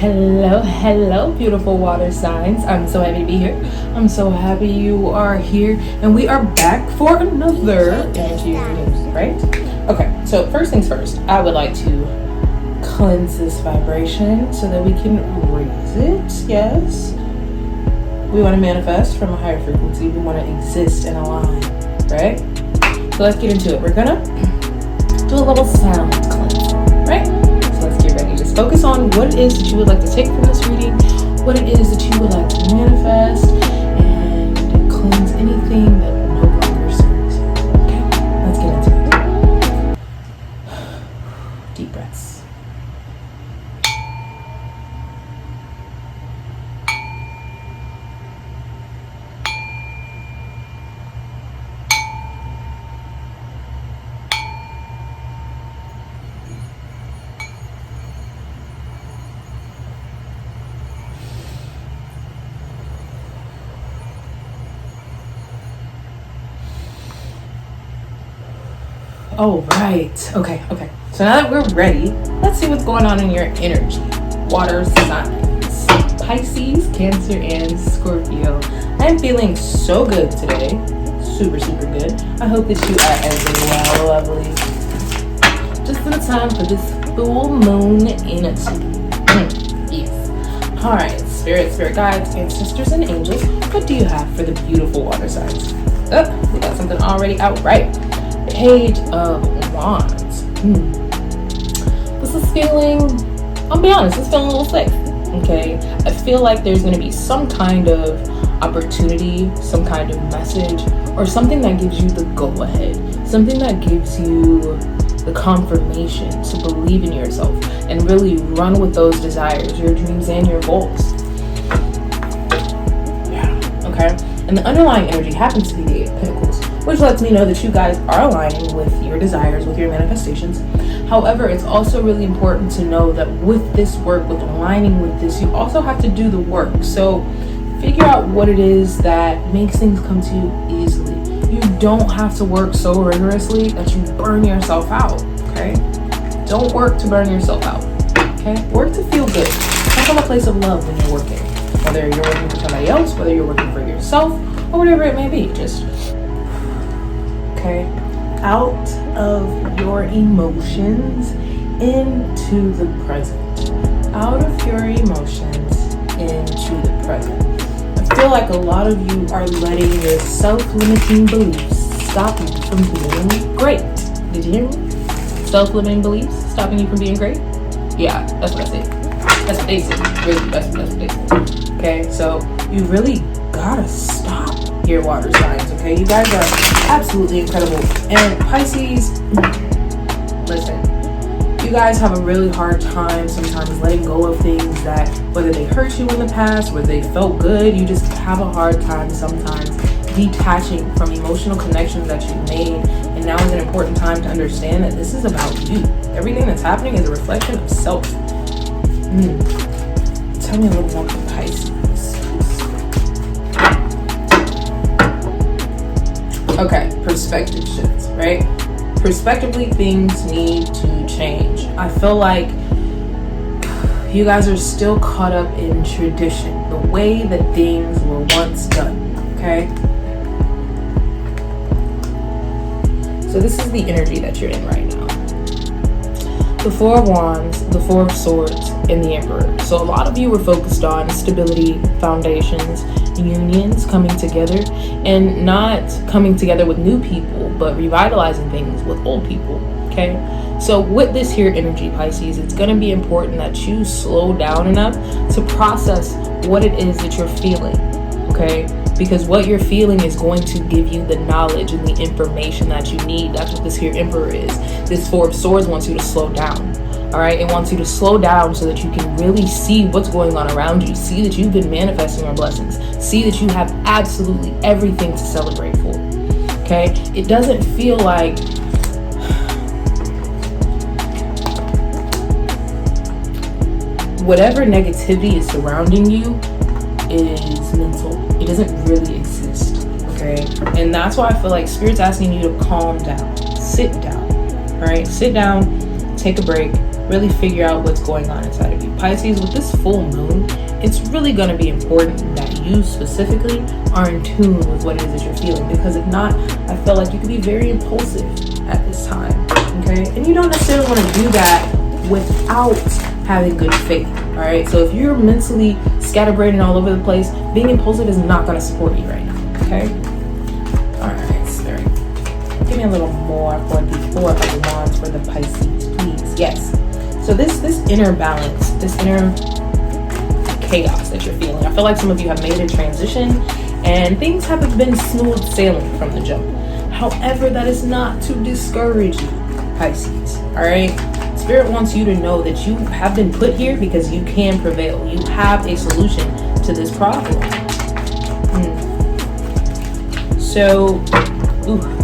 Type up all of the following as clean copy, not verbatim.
Hello, beautiful water signs. I'm so happy to be here. I'm so happy you are here. And we are back for another energy reading, right? Okay, so first things first, I would like to cleanse this vibration so that we can raise it. Yes. We want to manifest from a higher frequency. We want to exist and align, right? So let's get into it. We're going to do a little sound cleansing, right? Let's get ready. Just focus on what it is that you would like to take from this reading, what it is that you would like to manifest, and cleanse anything that no longer serves you. Okay, let's get into it. Deep breaths. Oh, right. Okay. So now that we're ready, let's see what's going on in your energy. Water signs. Pisces, Cancer, and Scorpio. I am feeling so good today. Super good. I hope that you are as well, lovely. Just in time for this full moon energy. Yes. Alright, spirit guides, ancestors, and angels. What do you have for the beautiful water signs? Oh, we got something already out right. Page of Wands. This is feeling, I'll be honest, it's feeling a little safe. Okay, I feel like there's going to be some kind of opportunity, some kind of message, or something that gives you the go ahead, something that gives you the confirmation to believe in yourself and really run with those desires, your dreams, and your goals. Yeah, okay. And the underlying energy happens to be the Eight of Pentacles, which lets me know that you guys are aligning with your desires, with your manifestations. However, it's also really important to know that with this work, with aligning with this, you also have to do the work. So figure out what it is that makes things come to you easily. You don't have to work so rigorously that you burn yourself out, okay? Don't work to burn yourself out, okay? Work to feel good. Come from a place of love when you're working. Whether you're working for somebody else, whether you're working for yourself, or whatever it may be, just out of your emotions into the present. Out of your emotions into the present. I feel like a lot of you are letting your self-limiting beliefs stop you from being great. Did you hear me? Self-limiting beliefs stopping you from being great? Yeah, that's what I said. That's what they said. Really, that's what they said. Okay, so you really gotta stop your water signs, okay? You guys are absolutely incredible. And Pisces, listen, you guys have a really hard time sometimes letting go of things that, whether they hurt you in the past, whether they felt good, you just have a hard time sometimes detaching from emotional connections that you made. And now is an important time to understand that this is about you. Everything that's happening is a reflection of self. Tell me a little more from Pisces. Okay, perspective shifts, right? Prospectively, things need to change. I feel like you guys are still caught up in tradition, the way that things were once done, okay? So this is the energy that you're in right now. The Four of Wands, the Four of Swords, and the Emperor. So a lot of you were focused on stability, foundations, unions coming together, and not coming together with new people, but revitalizing things with old people, okay? So with this here energy, Pisces, it's going to be important that you slow down enough to process what it is that you're feeling, okay? Because what you're feeling is going to give you the knowledge and the information that you need. That's what this here Emperor is. This Four of Swords wants you to slow down. All right, it wants you to slow down so that you can really see what's going on around you. See that you've been manifesting your blessings. See that you have absolutely everything to celebrate for. Okay, it doesn't feel like whatever negativity is surrounding you is mental. It doesn't really exist. Okay, and that's why I feel like Spirit's asking you to calm down, sit down. All right, sit down. take a break, really figure out what's going on inside of you. Pisces, with this full moon, it's really going to be important that you specifically are in tune with what it is that you're feeling, because if not, I feel like you could be very impulsive at this time, okay? And you don't necessarily want to do that without having good faith, all right? So if you're mentally scatterbrained all over the place, being impulsive is not going to support you right now, okay? All right, Spirit, give me a little more for the Four of Wands for the Pisces, please. Yes. So this inner balance, this inner chaos that you're feeling, I feel like some of you have made a transition and things haven't been smooth sailing from the jump. However, that is not to discourage you, Pisces, all right? Spirit wants you to know that you have been put here because you can prevail. You have a solution to this problem. So, okay.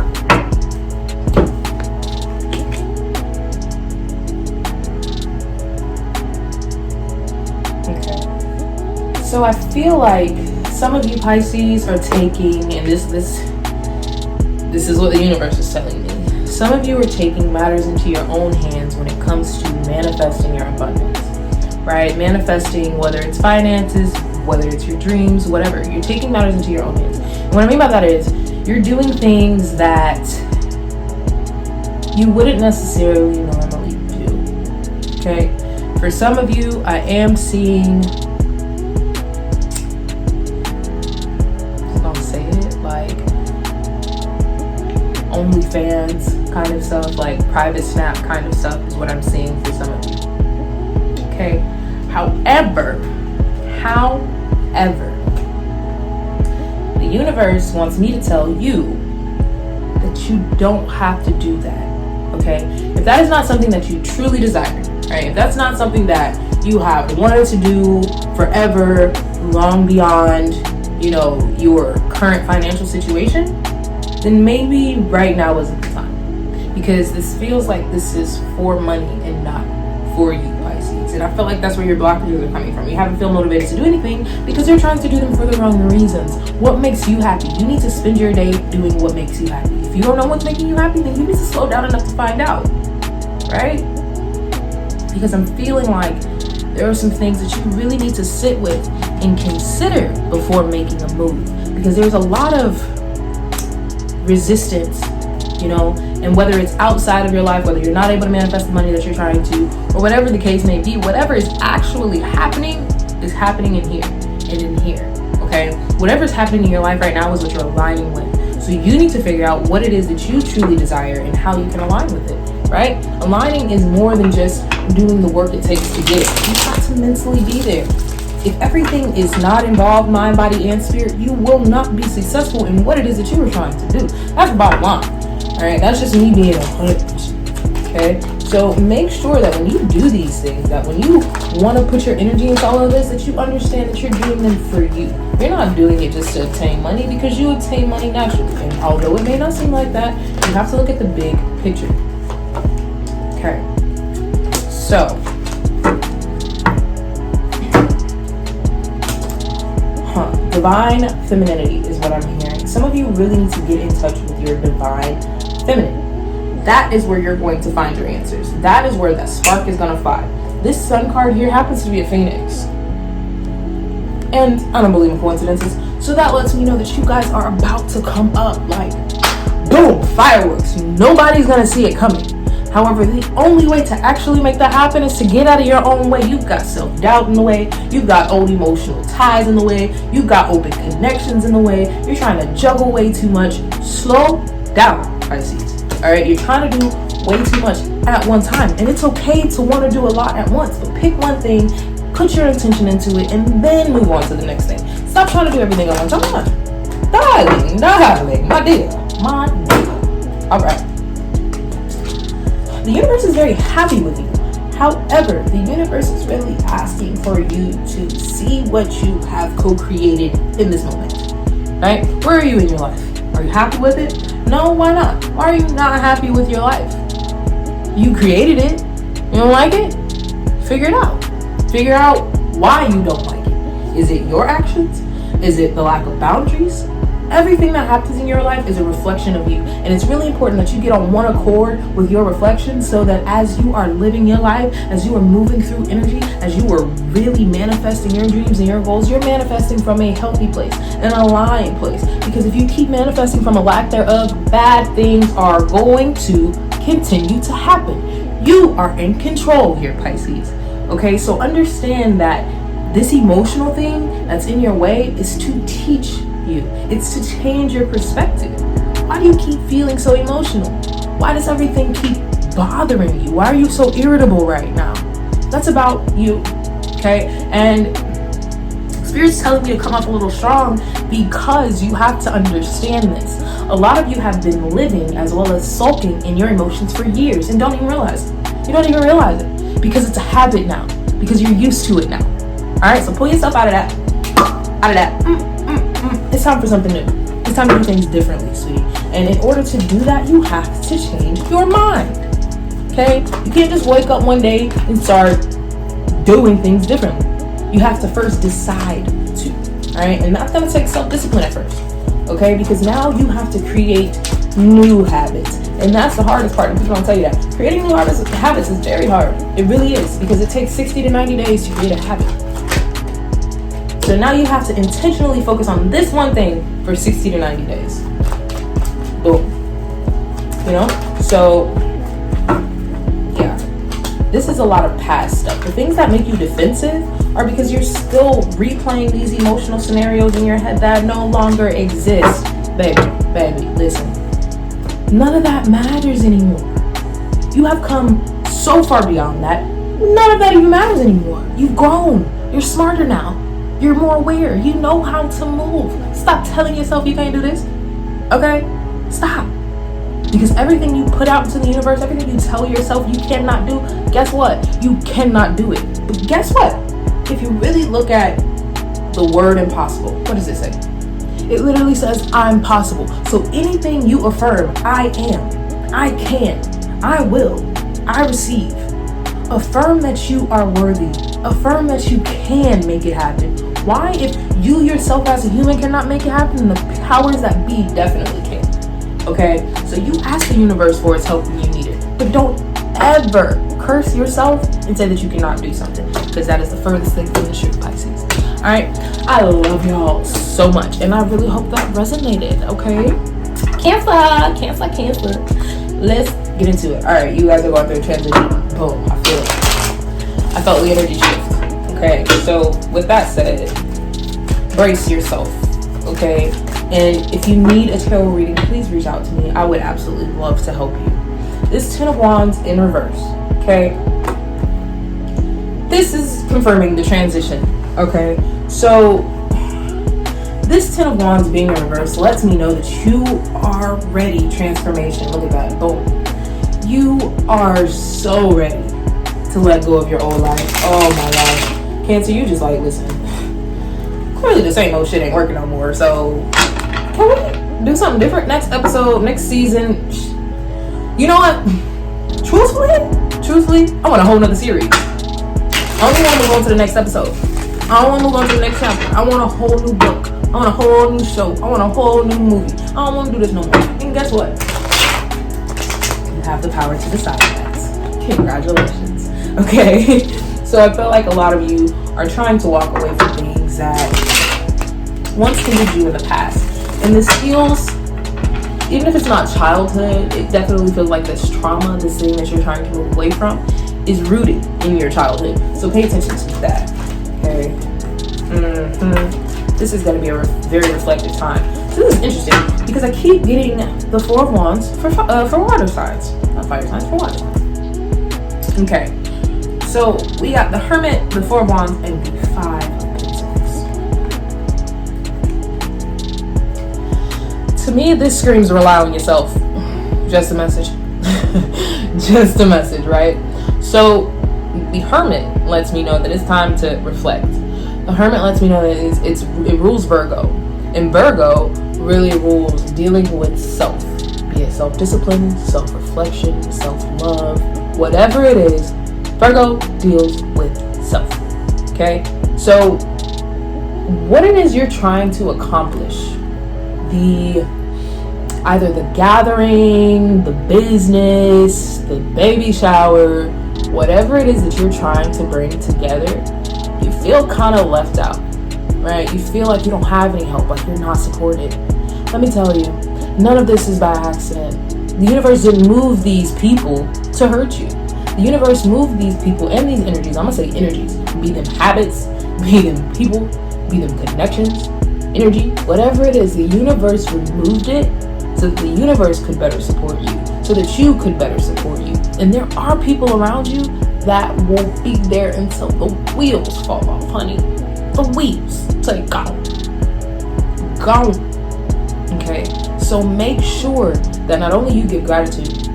So I feel like some of you Pisces are taking, and this is what the universe is telling me. Some of you are taking matters into your own hands when it comes to manifesting your abundance, right? Manifesting, whether it's finances, whether it's your dreams, whatever. You're taking matters into your own hands. And what I mean by that is you're doing things that you wouldn't necessarily normally do, okay? For some of you, I am seeing, I'm gonna say it, like OnlyFans kind of stuff, like private snap kind of stuff is what I'm seeing for some of you. Okay. However, the universe wants me to tell you that you don't have to do that. Okay. If that is not something that you truly desire, right? If that's not something that you have wanted to do forever, long beyond, your current financial situation, then maybe right now isn't the time. Because this feels like this is for money and not for you, Pisces. And I feel like that's where your blockages are coming from. You haven't feel motivated to do anything because you're trying to do them for the wrong reasons. What makes you happy? You need to spend your day doing what makes you happy. If you don't know what's making you happy, then you need to slow down enough to find out, right? Because I'm feeling like there are some things that you really need to sit with and consider before making a move. Because there's a lot of resistance, and whether it's outside of your life, whether you're not able to manifest the money that you're trying to, or whatever the case may be, whatever is actually happening is happening in here and in here, okay? Whatever's happening in your life right now is what you're aligning with. So you need to figure out what it is that you truly desire and how you can align with it, right? Aligning is more than just doing the work it takes to get it. You have to mentally be there. If everything is not involved, mind, body, and spirit, you will not be successful in what it is that you were trying to do. That's the bottom line. All right, that's just me being 100%. Okay, so make sure that when you do these things, that when you want to put your energy into all of this, that you understand that you're doing them for you. You're not doing it just to obtain money, because you obtain money naturally. And although it may not seem like that, you have to look at the big picture. Okay, so divine femininity is what I'm hearing. Some of you really need to get in touch with your divine feminine. That is where you're going to find your answers. That is where that spark is going to fly. This sun card here happens to be a phoenix. And I don't believe in coincidences. So that lets me know that you guys are about to come up like, boom, fireworks. Nobody's going to see it coming. However, the only way to actually make that happen is to get out of your own way. You've got self-doubt in the way. You've got old emotional ties in the way. You've got open connections in the way. You're trying to juggle way too much. Slow down, Pisces. All right, you're trying to do way too much at one time. And it's okay to want to do a lot at once. But pick one thing, put your intention into it, and then move on to the next thing. Stop trying to do everything at one time. Darling, my dear. All right. The universe is very happy with you. However, the universe is really asking for you to see what you have co-created in this moment, right? Where are you in your life? Are you happy with it? No, why not? Why are you not happy with your life? You created it. You don't like it? Figure it out. Figure out why you don't like it. Is it your actions? Is it the lack of boundaries? Everything that happens in your life is a reflection of you. And it's really important that you get on one accord with your reflection, so that as you are living your life, as you are moving through energy, as you are really manifesting your dreams and your goals, you're manifesting from a healthy place, an aligned place. Because if you keep manifesting from a lack thereof, bad things are going to continue to happen. You are in control here, Pisces. Okay, so understand that this emotional thing that's in your way is to teach you. It's to change your perspective. Why do you keep feeling so emotional? Why does everything keep bothering you? Why are you so irritable right now? That's about you, okay? And Spirit's telling me to come up a little strong because you have to understand this. A lot of you have been living as well as sulking in your emotions for years and don't even realize it. You don't even realize it because it's a habit now, because you're used to it now. All right, so pull yourself out of that. It's time for something new. It's time to do things differently, sweetie. And in order to do that, you have to change your mind. Okay? You can't just wake up one day and start doing things differently. You have to first decide to. All right? And that's going to take self-discipline at first. Okay? Because now you have to create new habits. And that's the hardest part. I'm just going to tell you that. Creating new habits is very hard. It really is. Because it takes 60 to 90 days to create a habit. So now you have to intentionally focus on this one thing for 60 to 90 days. Boom. You know? So, yeah. This is a lot of past stuff. The things that make you defensive are because you're still replaying these emotional scenarios in your head that no longer exist. Baby, listen. None of that matters anymore. You have come so far beyond that. None of that even matters anymore. You've grown. You're smarter now. You're more aware. You know how to move. Stop telling yourself you can't do this. Okay? Stop. Because everything you put out into the universe, everything you tell yourself you cannot do, guess what? You cannot do it. But guess what? If you really look at the word impossible, what does it say? It literally says, I'm possible. So anything you affirm, I am, I can, I will, I receive. Affirm that you are worthy. Affirm that you can make it happen. Why? If you yourself as a human cannot make it happen, the powers that be definitely can. Okay? So you ask the universe for its help when you need it. But don't ever curse yourself and say that you cannot do something. Because that is the furthest thing from the truth, Pisces. Alright? I love y'all so much. And I really hope that resonated. Okay? Cancer. Let's get into it. Alright, you guys are going through a transition. Boom. I feel it. I felt the energy shift. Okay, so with that said, brace yourself, okay? And if you need a tarot reading, please reach out to me. I would absolutely love to help you. This 10 of Wands in reverse, okay? This is confirming the transition, okay? So this 10 of Wands being in reverse lets me know that you are ready. Transformation, look at that, boom. You are so ready to let go of your old life. Oh my gosh. Cancer, you just like, listen, clearly the same old shit ain't working no more. So can we do something different next episode, next season? You know what? Truthfully, I want a whole nother series. I don't want to move on to the next episode. I don't want to move on to the next chapter. I want a whole new book. I want a whole new show. I want a whole new movie. I don't want to do this no more. And guess what? You have the power to decide that. Congratulations. Okay. So I feel like a lot of you are trying to walk away from things that once hindered you in the past. And this feels, even if it's not childhood, it definitely feels like this trauma, this thing that you're trying to move away from, is rooted in your childhood. So pay attention to that. Okay. This is going to be a very reflective time. So this is interesting because I keep getting the 4 of Wands for water signs. Not fire signs, for water. Okay. So we got the Hermit, the 4 of Wands, and the 5 of Pentacles. To me, this screams rely on yourself. Just a message. Just a message, right? So the Hermit lets me know that it's time to reflect. The Hermit lets me know that it rules Virgo. And Virgo really rules dealing with self. Be it self-discipline, self-reflection, self-love, whatever it is. Virgo deals with self, okay? So what it is you're trying to accomplish, either the gathering, the business, the baby shower, whatever it is that you're trying to bring together, you feel kind of left out, right? You feel like you don't have any help, like you're not supported. Let me tell you, none of this is by accident. The universe didn't move these people to hurt you. The universe moved these people and these energies. I'm gonna say energies, be them habits, be them people, be them connections, energy, whatever it is, the universe removed it so that the universe could better support you, so that you could better support you. And there are people around you that won't be there until the wheels fall off, honey. The wheels. Say gone. Gone. Okay? So make sure that not only you give gratitude,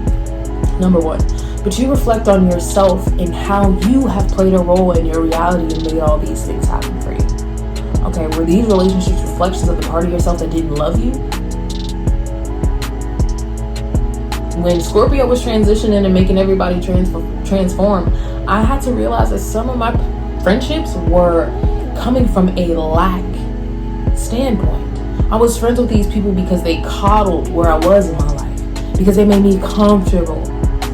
number one, but you reflect on yourself and how you have played a role in your reality and made all these things happen for you. Okay, were these relationships reflections of the part of yourself that didn't love you? When Scorpio was transitioning and making everybody transform, I had to realize that some of my friendships were coming from a lack standpoint. I was friends with these people because they coddled where I was in my life, because they made me comfortable.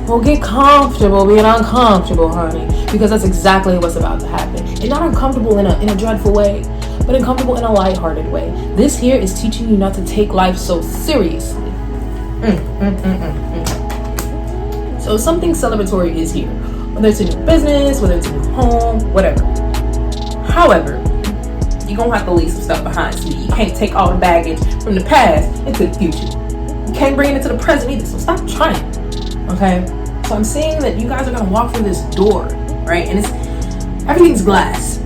Well, get comfortable being uncomfortable, honey, because that's exactly what's about to happen. And not uncomfortable in a dreadful way, but uncomfortable in a lighthearted way. This here is teaching you not to take life so seriously. So something celebratory is here, whether it's a new business, whether it's a new home, whatever. However, you're gonna have to leave some stuff behind. So you can't take all the baggage from the past into the future. You can't bring it into the present either, so stop trying. Okay? So I'm saying that you guys are gonna walk through this door, right? And everything's glass.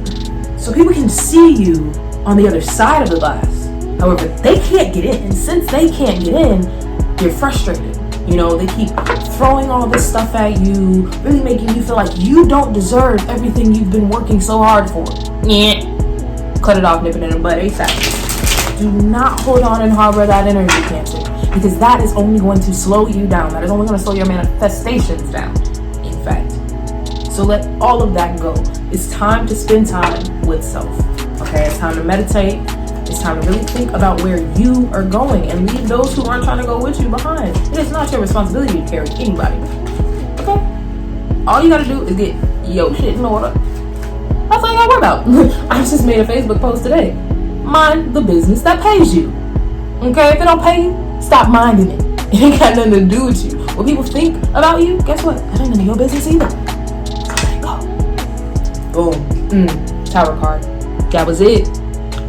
So people can see you on the other side of the glass. However, they can't get in. And since they can't get in, you're frustrated. You know, they keep throwing all this stuff at you, really making you feel like you don't deserve everything you've been working so hard for. Yeah. Cut it off, nip it in the butt ASAP. Do not hold on and harbor that energy, Cancer, because that is only going to slow you down. That is only going to slow your manifestations down, in fact. So let all of that go. It's time to spend time with self. Okay, it's time to meditate. It's time to really think about where you are going and leave those who aren't trying to go with you behind. It is not your responsibility to carry anybody. Okay? All you gotta do is get your shit in order. That's all you gotta worry about. I just made a Facebook post today. Mind the business that pays you. Okay? If it don't pay you, stop minding it. It ain't got nothing to do with you. What people think about you, guess what? That ain't none of your business either. So there you go. Boom. Tower card. That was it.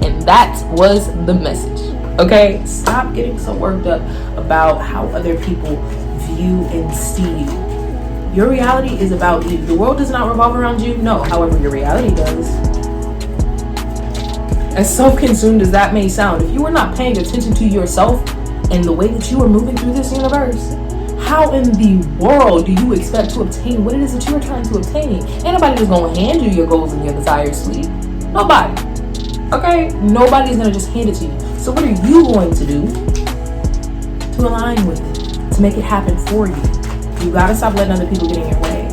And that was the message. Okay? Stop getting so worked up about how other people view and see you. Your reality is about you. The world does not revolve around you. No. However, your reality does. As self-consumed as that may sound, if you are not paying attention to yourself and the way that you are moving through this universe, how in the world do you expect to obtain what it is that you are trying to obtain? Ain't nobody just gonna hand you your goals and your desires, sweetie. Nobody. Okay? Nobody's gonna just hand it to you. So what are you going to do to align with it, to make it happen for you? You gotta stop letting other people get in your way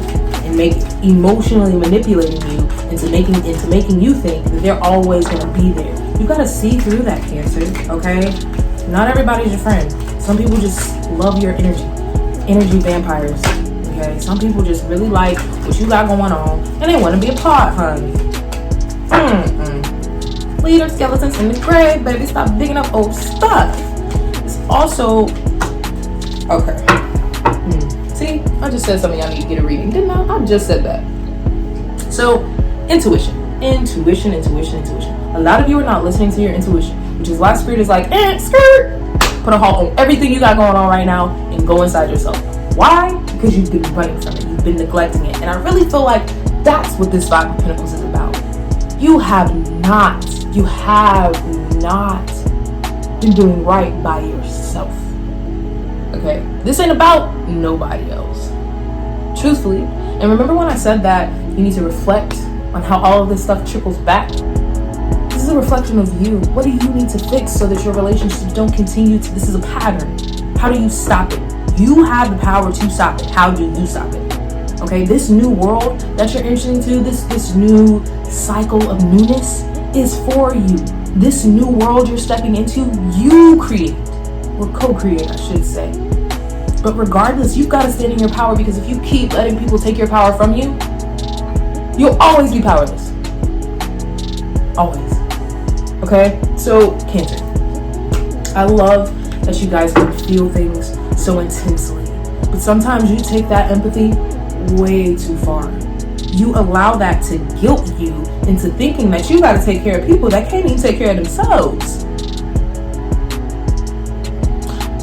and make emotionally manipulating you into making you think that they're always gonna be there. You gotta see through that, Cancer, okay? Not everybody's your friend. Some people just love your energy vampires, okay? Some people just really like what you got going on and they wanna be a part, honey. Leader skeletons in the grave, baby. Stop digging up old stuff. It's also okay. See, I just said something y'all need to get a reading, didn't I? I just said that. So, intuition. A lot of you are not listening to your intuition, which is why Spirit is like, skirt. Put a halt on everything you got going on right now and go inside yourself. Why? Because you've been running from it. You've been neglecting it. And I really feel like that's what this Five of Pentacles is about. You have not been doing right by yourself. Okay? This ain't about nobody else. Truthfully. And remember when I said that you need to reflect on how all of this stuff trickles back? This is a reflection of you. What do you need to fix so that your relationships don't continue to... This is a pattern. How do you stop it? You have the power to stop it. How do you stop it? Okay? This new world that you're entering into, this new cycle of newness is for you. This new world you're stepping into, you create, or co-create, I should say. But regardless, you've got to stand in your power, because if you keep letting people take your power from you, you'll always be powerless. Always. Okay? So, Cancer. I love that you guys can feel things so intensely. But sometimes you take that empathy way too far. You allow that to guilt you into thinking that you got to take care of people that can't even take care of themselves.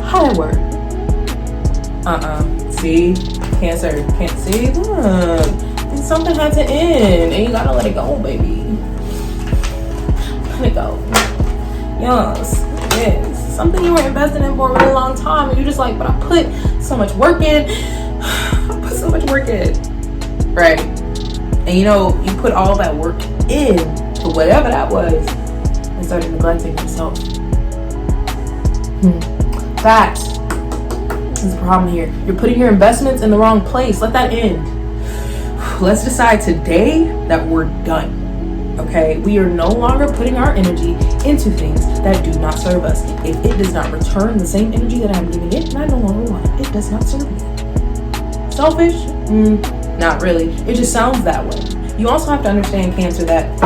How that work? See? Cancer. Can't see? Look. Something had to end. And you gotta let it go, baby. Let it go. Yes. Yes. Something you were investing in for a really long time. And you're just like, but I put so much work in. I put so much work in. Right? And you know, you put all that work in to whatever that was and started neglecting yourself. That is the problem here. You're putting your investments in the wrong place. Let that end. Let's decide today that we're done. Okay? We are no longer putting our energy into things that do not serve us. If it does not return the same energy that I'm giving it, then I no longer want it. It does not serve me. Selfish? Not really. It just sounds that way. You also have to understand, Cancer, that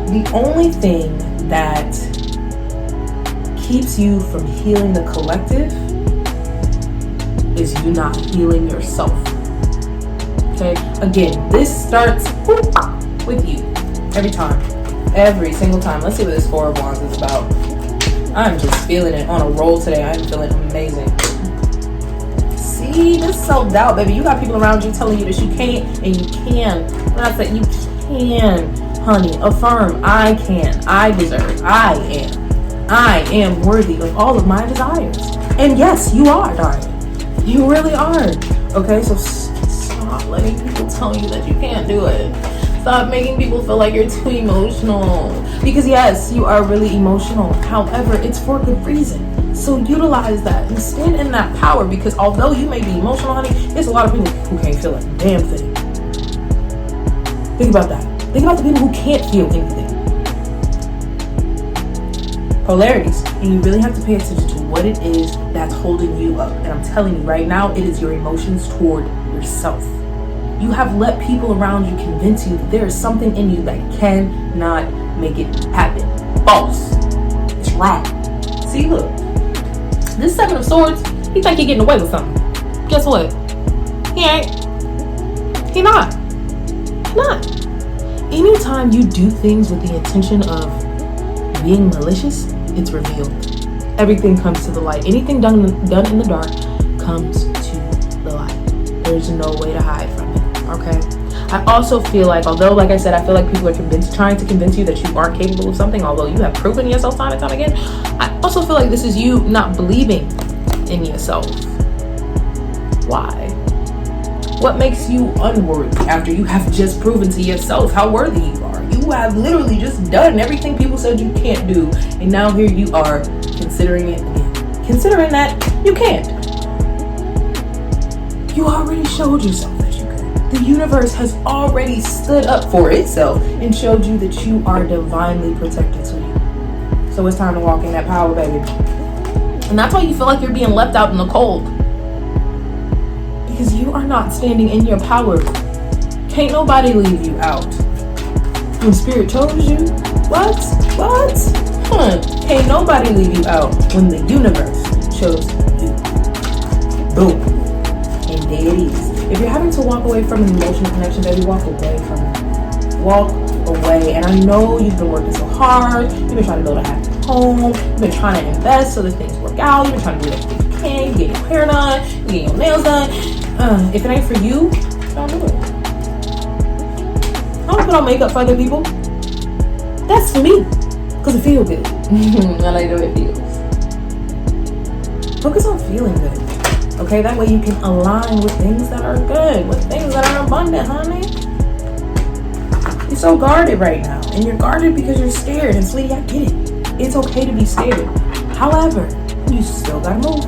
the only thing that keeps you from healing the collective is you not healing yourself. Okay? Again, this starts with you. Every time. Every single time. Let's see what this Four of Wands is about. I'm just feeling it on a roll today. I'm feeling amazing. See, this self-doubt, baby. You got people around you telling you that you can't and you can. When I said you can, honey, affirm, I can, I deserve, I am worthy of all of my desires. And yes, you are, darling. You really are. Okay, so stop letting people tell you that you can't do it. Stop making people feel like you're too emotional. Because yes, you are really emotional. However, it's for a good reason. So utilize that and stand in that power, because although you may be emotional, honey, there's a lot of people who can't feel a damn thing. Think about that. Think about the people who can't feel anything. Polarities. And you really have to pay attention to what it is that's holding you up. And I'm telling you right now, it is your emotions toward yourself. You have let people around you convince you that there is something in you that cannot make it happen. False. It's wrong. See, look. This Seven of Swords, he think he getting away with something. Guess what? He ain't. He not. He not. Anytime you do things with the intention of being malicious, it's revealed. Everything comes to the light. Anything done in the dark comes to the light. There's no way to hide from it. Okay? I also feel like, although, like I said, I feel like people are trying to convince you that you aren't capable of something, although you have proven yourself time and time again. I also feel like this is you not believing in yourself. Why? What makes you unworthy after you have just proven to yourself how worthy you are? You have literally just done everything people said you can't do, and now here you are considering it again. Considering that you can't. You already showed yourself that you could. The universe has already stood up for itself and showed you that you are divinely protected, sweetie. So it's time to walk in that power, baby. And that's why you feel like you're being left out in the cold. Because you are not standing in your power. Can't nobody leave you out. When Spirit chose you, what? Can't nobody leave you out when the universe chose you. Boom. And there it is. If you're having to walk away from an emotional connection, baby, walk away from it. Walk away. And I know you've been working so hard. You've been trying to build a happy home. You've been trying to invest so that things work out. You've been trying to do everything you can. You get your hair done. You get your nails done. If it ain't for you, don't do it. I don't put on makeup for other people. That's for me. Because it feels good. I like the way it feels. Focus on feeling good. Okay, that way you can align with things that are good, with things that are abundant, honey. You're so guarded right now. And you're guarded because you're scared. And sweetie, I get it. It's okay to be scared. However, you still gotta move.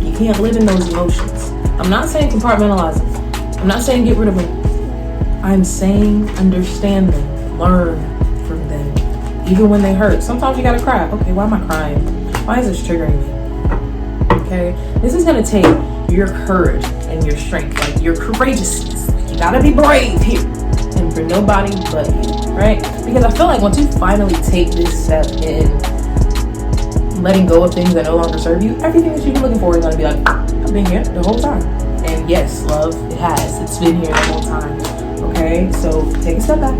You can't live in those emotions. I'm not saying compartmentalize them. I'm not saying get rid of them. I'm saying understand them. Learn even when they hurt. Sometimes you gotta cry. Okay, why am I crying? Why is this triggering me? Okay, this is gonna take your courage and your strength, like your courageousness. You gotta be brave here, and for nobody but you, right? Because I feel like once you finally take this step in letting go of things that no longer serve you, everything that you've been looking for is gonna be like, I've been here the whole time. And yes, love, it has. It's been here the whole time. Okay, so take a step back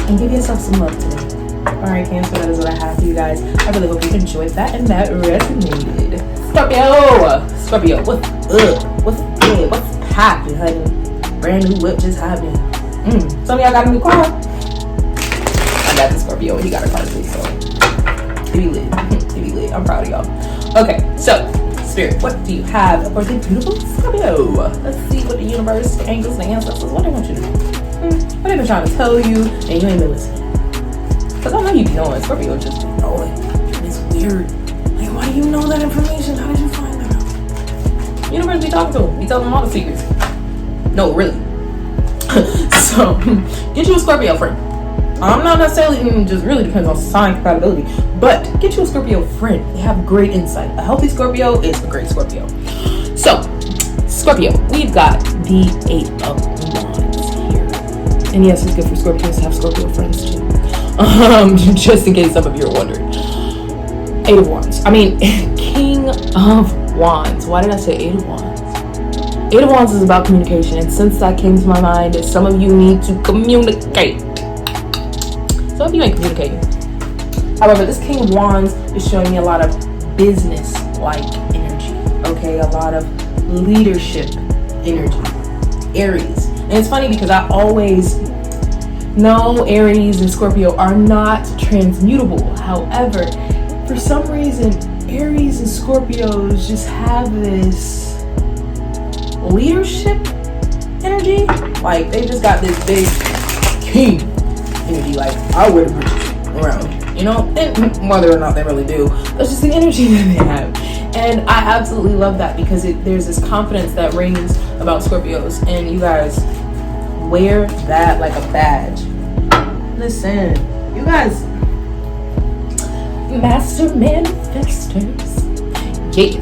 and give yourself some love today. Alright, Cancer, that is what I have for you guys. I really hope you enjoyed that and that resonated. Scorpio, what's up? What's good? What's poppin', honey? Brand new whip just happened. Some of y'all got a new car. I got the Scorpio and he got a car too, so it be lit. It be lit. I'm proud of y'all. Okay, so Spirit, what do you have for the beautiful Scorpio? Let's see what the universe, the angels, the ancestors, what they want you to do. What they been trying to tell you and you ain't been listening. Because I know you be knowing. Scorpio just be knowing. And it's weird. Like, why do you know that information? How did you find that out? Universe be talking to them. Be telling them all the secrets. No, really. So, get you a Scorpio friend. I'm not necessarily, just really depends on sign compatibility, but get you a Scorpio friend. They have great insight. A healthy Scorpio is a great Scorpio. So, Scorpio, we've got the 8 of Wands here. And yes, it's good for Scorpios to have Scorpio friends too. Just in case some of you are wondering. 8 of Wands. I mean, King of Wands. Why did I say 8 of Wands? 8 of Wands is about communication. And since that came to my mind, some of you need to communicate. Some of you ain't communicating. However, this King of Wands is showing me a lot of business-like energy. Okay, a lot of leadership energy. Aries. And it's funny because I always know Aries and Scorpio are not transmutable. However, for some reason, Aries and Scorpios just have this leadership energy. Like, they just got this big king energy. Like, I wear the bridges around, you know? And whether or not they really do, that's just the energy that they have. And I absolutely love that because there's this confidence that rings about Scorpios. And you guys wear that like a badge. Listen, you guys, master manifestors, yeah,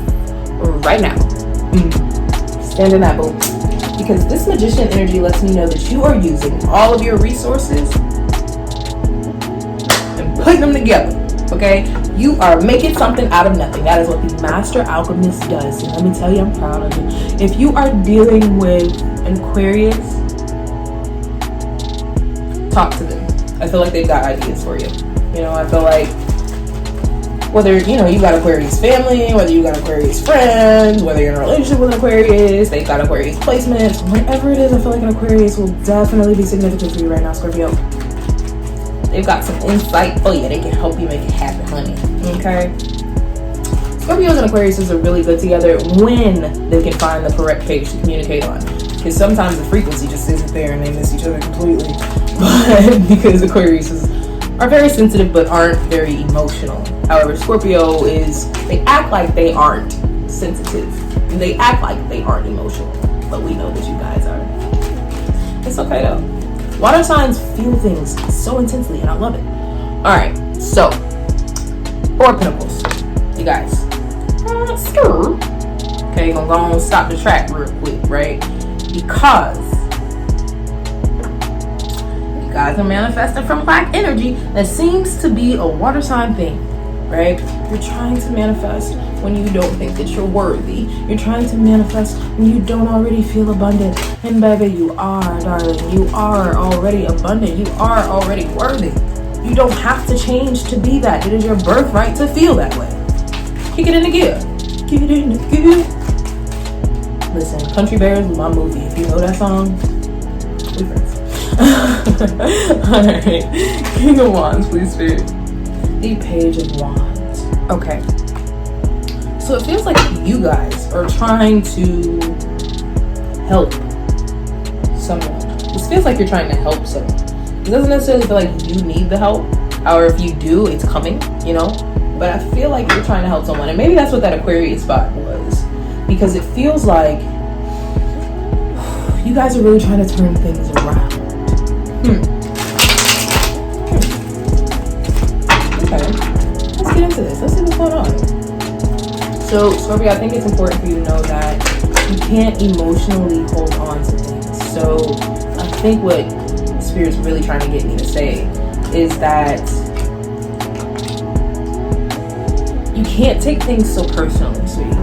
right now, stand in that boat, because this magician energy lets me know that you are using all of your resources and putting them together. Okay, you are making something out of nothing. That is what the master alchemist does. And let me tell you, I'm proud of you. If you are dealing with an Aquarius, talk to them. I feel like they've got ideas for you. You know, I feel like whether, you know, you got Aquarius family, whether you got Aquarius friends, whether you're in a relationship with an Aquarius, they've got Aquarius placements, whatever it is, I feel like an Aquarius will definitely be significant for you right now, Scorpio. They've got some insight for you. They can help you make it happen, honey. Okay? Scorpios and Aquarius are really good together when they can find the correct page to communicate on. Because sometimes the frequency just isn't there and they miss each other completely. But because Aquarius are very sensitive but aren't very emotional. However, Scorpio they act like they aren't sensitive. They act like they aren't emotional. But we know that you guys are. It's okay though. Water signs feel things so intensely and I love it. Alright, so 4 of Pentacles. You guys. Okay, gonna go and stop the track real quick, right? Because you guys are manifesting from Black energy that seems to be a water sign thing, right? You're trying to manifest when you don't think that you're worthy. You're trying to manifest when you don't already feel abundant. And baby, you are, darling. You are already abundant. You are already worthy. You don't have to change to be that. It is your birthright to feel that way. Kick it into gear. Kick it into gear. Listen, Country Bears was my movie. If you know that song, we friends. Alright. King of Wands, please, Spirit. The Page of Wands. Okay. So it feels like you guys are trying to help someone. This feels like you're trying to help someone. It doesn't necessarily feel like you need the help. Or if you do, it's coming, you know? But I feel like you're trying to help someone. And maybe that's what that Aquarius spot was. Because it feels like you guys are really trying to turn things around. into this. Let's see what's going on. So, Scorpio, I think it's important for you to know that you can't emotionally hold on to things. So, I think what Spirit's really trying to get me to say is that you can't take things so personally, sweetie.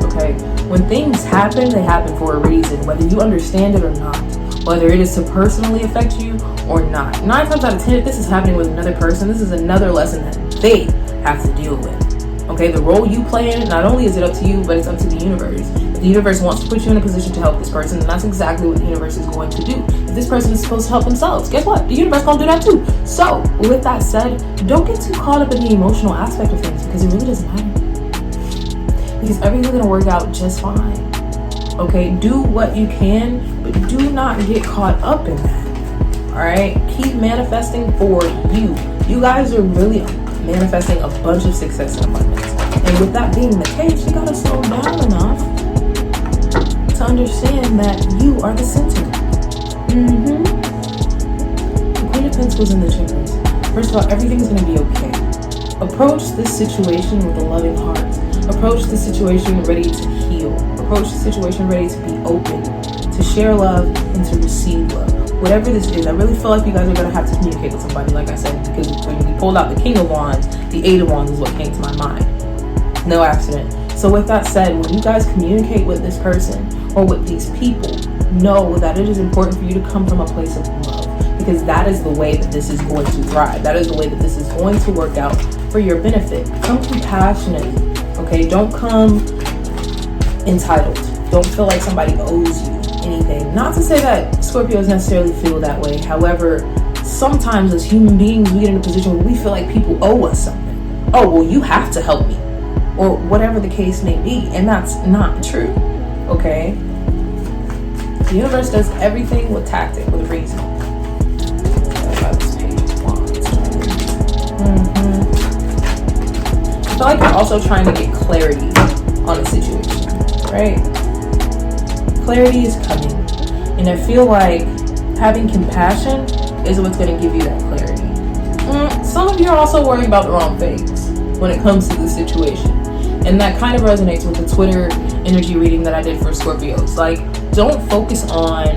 Okay? When things happen, they happen for a reason, whether you understand it or not. Whether it is to personally affect you or not. 9 times out of 10, if this is happening with another person, this is another lesson that they have to deal with. Okay, the role you play in it, not only is it up to you, but it's up to the universe. If the universe wants to put you in a position to help this person, then that's exactly what the universe is going to do. If this person is supposed to help themselves, guess what? The universe gonna do that too. So, with that said, don't get too caught up in the emotional aspect of things because it really doesn't matter. Because everything's gonna work out just fine. Okay, do what you can, but do not get caught up in that. Alright? Keep manifesting for you. You guys are really manifesting a bunch of success and abundance. And with that being the case, you gotta slow down enough to understand that you are the center. The Queen of Pentacles in the Chambers. First of all, everything's gonna be okay. Approach this situation with a loving heart. Approach the situation ready to heal. Approach the situation ready to be open, to share love, and to receive love. Whatever this is, I really feel like you guys are going to have to communicate with somebody, like I said, because when we pulled out the King of Wands, the 8 of Wands is what came to my mind. No accident. So with that said, when you guys communicate with this person or with these people, know that it is important for you to come from a place of love, because that is the way that this is going to thrive. That is the way that this is going to work out for your benefit. Come compassionately, okay? Don't come entitled. Don't feel like somebody owes you anything. Not to say that Scorpios necessarily feel that way. However, sometimes as human beings, we get in a position where we feel like people owe us something. Oh, well, you have to help me. Or whatever the case may be. And that's not true. Okay? The universe does everything with tactic, with reason. I feel like you're also trying to get clarity on a situation, right? Clarity is coming, and I feel like having compassion is what's going to give you that clarity. Some of you are also worrying about the wrong things when it comes to the situation, and that kind of resonates with the Twitter energy reading that I did for Scorpios. Like, don't focus on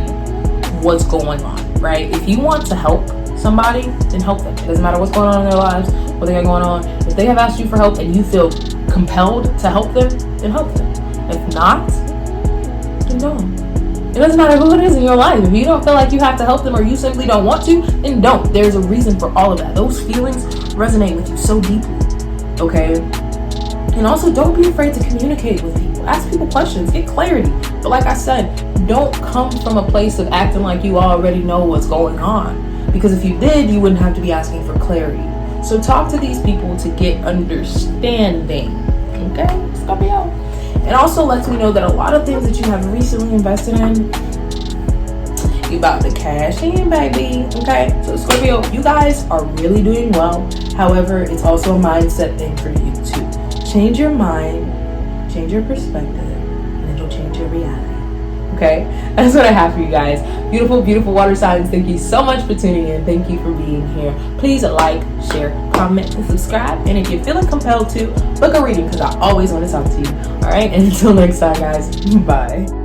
what's going on, right? If you want to help somebody, then help them. It doesn't matter what's going on in their lives, what they got going on. If they have asked you for help and you feel compelled to help them, then help them. If not, then don't. It doesn't matter who it is in your life. If you don't feel like you have to help them or you simply don't want to, then don't. There's a reason for all of that. Those feelings resonate with you so deeply, okay? And also, don't be afraid to communicate with people. Ask people questions. Get clarity. But like I said, don't come from a place of acting like you already know what's going on. Because if you did, you wouldn't have to be asking for clarity. So talk to these people to get understanding, okay, Scorpio? And also lets me know that a lot of things that you have recently invested in, you about to cash in, baby, okay? So Scorpio, you guys are really doing well. However, it's also a mindset thing for you to change your mind, change your perspective, and it'll change your reality. Okay, that's what I have for you guys. Beautiful, beautiful water signs. Thank you so much for tuning in. Thank you for being here. Please like, share, comment, and subscribe. And if you're feeling compelled to, book a reading because I always want to talk to you. All right, and until next time, guys, bye.